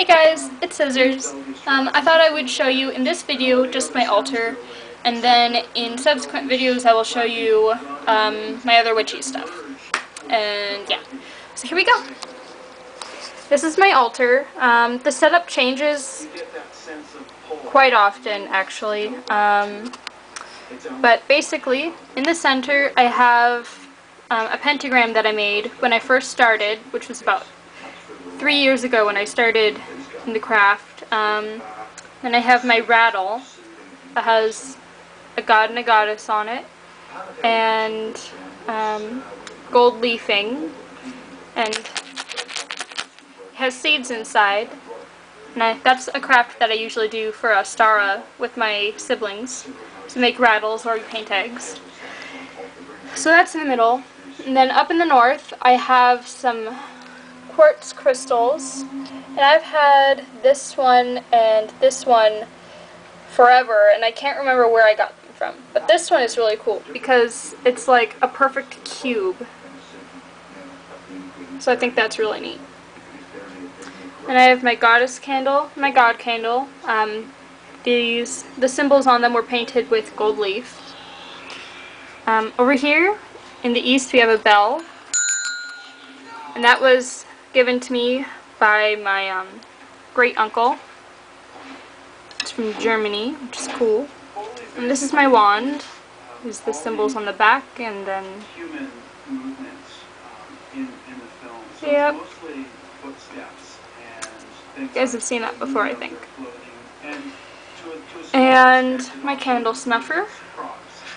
Hey guys, it's Scissors. I thought I would show you in this video just my altar, and then in subsequent videos I will show you my other witchy stuff. And yeah, so here we go. This is my altar. The setup changes quite often actually, but basically in the center I have a pentagram that I made when I first started, which was about 3 years ago when I started in the craft. Then I have my rattle that has a god and a goddess on it, and gold leafing, and it has seeds inside. And that's a craft that I usually do for a Stara with my siblings, to make rattles or paint eggs. So that's in the middle. And then up in the north I have some quartz crystals, and I've had this one and this one forever, and I can't remember where I got them from, but this one is really cool because it's like a perfect cube, so I think that's really neat. And I have my goddess candle, my god candle. The symbols on them were painted with gold leaf. Over here in the east we have a bell, and that was given to me by my great uncle. It's from Germany, which is cool. And this is my wand. These are the symbols on the back, and then yep. You guys have seen that before, I think. And my candle snuffer.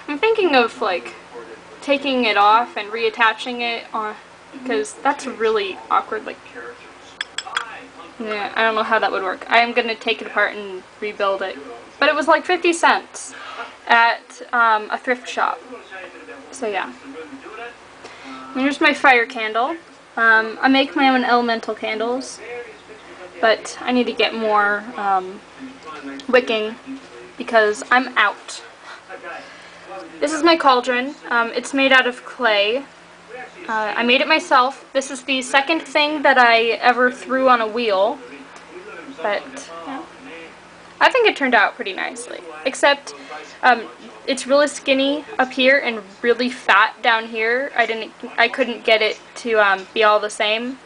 I'm thinking of like taking it off and reattaching it on, because that's really awkward. Like, yeah, I don't know how that would work. I am going to take it apart and rebuild it. But it was like 50 cents at a thrift shop. So yeah. And here's my fire candle. I make my own elemental candles, but I need to get more wicking because I'm out. This is my cauldron. It's made out of clay. I made it myself. This is the second thing that I ever threw on a wheel, but yeah, I think it turned out pretty nicely. Except it's really skinny up here and really fat down here. I couldn't get it to be all the same,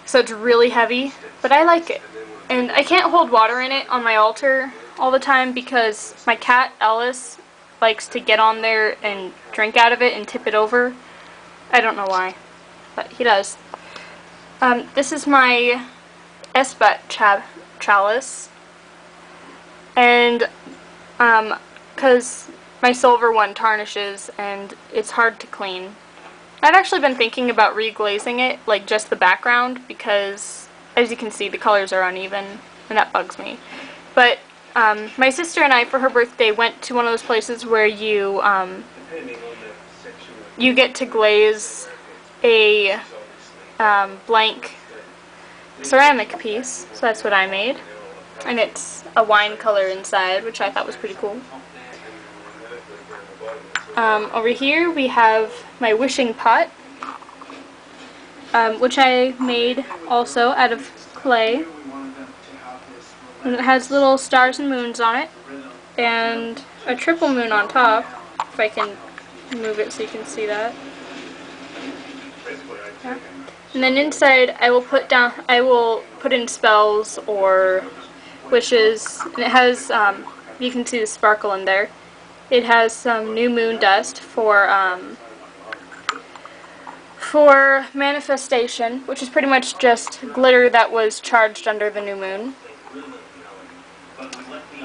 so it's really heavy. But I like it, and I can't hold water in it on my altar all the time because my cat Ellis likes to get on there and drink out of it and tip it over. I don't know why, but he does. This is my Esbat chalice, and because my silver one tarnishes and it's hard to clean. I've actually been thinking about reglazing it, like just the background, because as you can see the colors are uneven and that bugs me. But my sister and I, for her birthday, went to one of those places where you get to glaze a blank ceramic piece, so that's what I made, and it's a wine color inside, which I thought was pretty cool. Over here we have my wishing pot, which I made also out of clay, and it has little stars and moons on it, and a triple moon on top, if I can move it so you can see that. Yeah. And then inside I will put in spells or wishes, and it has you can see the sparkle in there. It has some new moon dust for manifestation, which is pretty much just glitter that was charged under the new moon.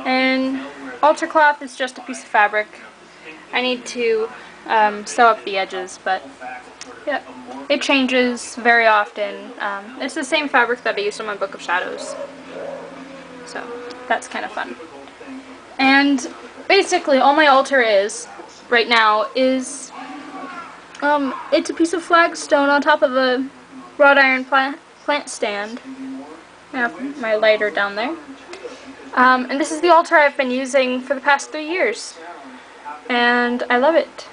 And altar cloth is just a piece of fabric. I need to sew up the edges, but yeah, it changes very often. It's the same fabric that I used on my Book of Shadows, so that's kind of fun. And basically all my altar is right now is it's a piece of flagstone on top of a wrought iron plant stand. I have my lighter down there. And this is the altar I've been using for the past 3 years, and I love it.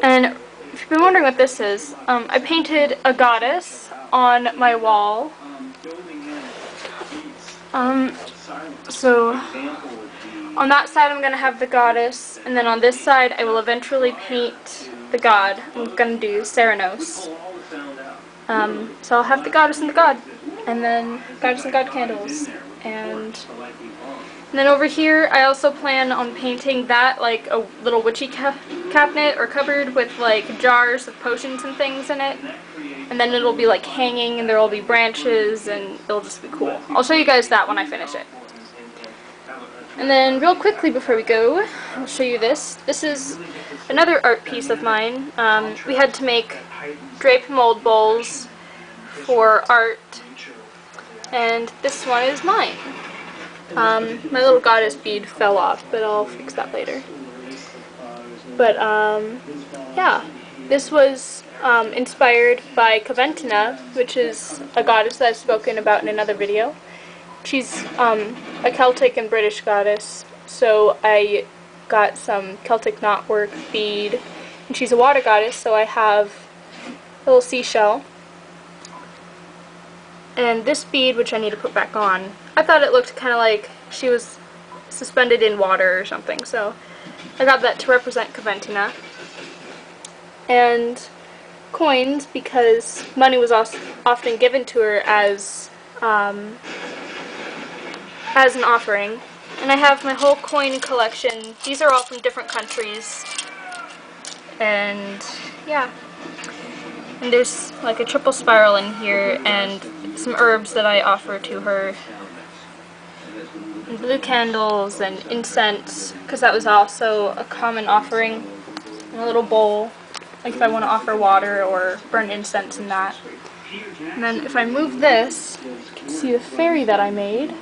And if you've been wondering what this is, I painted a goddess on my wall So on that side I'm going to have the goddess, and then on this side I will eventually paint the god. I'm going to do Ceranos. So I'll have the goddess and the god, and then goddess and god candles, and then over here I also plan on painting that like a little witchy cabinet or cupboard with like jars of potions and things in it, and then it'll be like hanging and there will be branches and it'll just be cool. I'll show you guys that when I finish it. And then real quickly before we go, I'll show you this. This is another art piece of mine. We had to make drape mold bowls for art, and this one is mine. My little goddess bead fell off, but I'll fix that later. But yeah, this was inspired by Coventina, which is a goddess that I've spoken about in another video. She's a Celtic and British goddess, so I got some Celtic knotwork bead, and she's a water goddess, so I have a little seashell. And this bead, which I need to put back on, I thought it looked kind of like she was suspended in water or something, so I got that to represent Coventina. And coins, because money was often given to her as an offering. And I have my whole coin collection. These are all from different countries. And yeah. And there's like a triple spiral in here and some herbs that I offer to her. And blue candles and incense, because that was also a common offering in a little bowl. Like if I want to offer water or burn incense in that. And then if I move this, you can see the fairy that I made.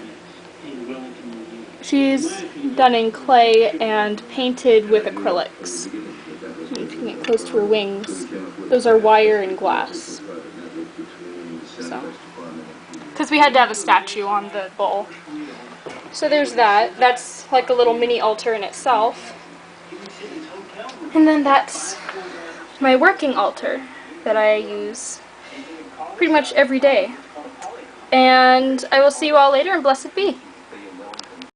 She's done in clay and painted with acrylics. If you can get close to her wings, those are wire and glass. So, because we had to have a statue on the bowl. So there's that. That's like a little mini altar in itself. And then that's my working altar that I use pretty much every day. And I will see you all later, and blessed be.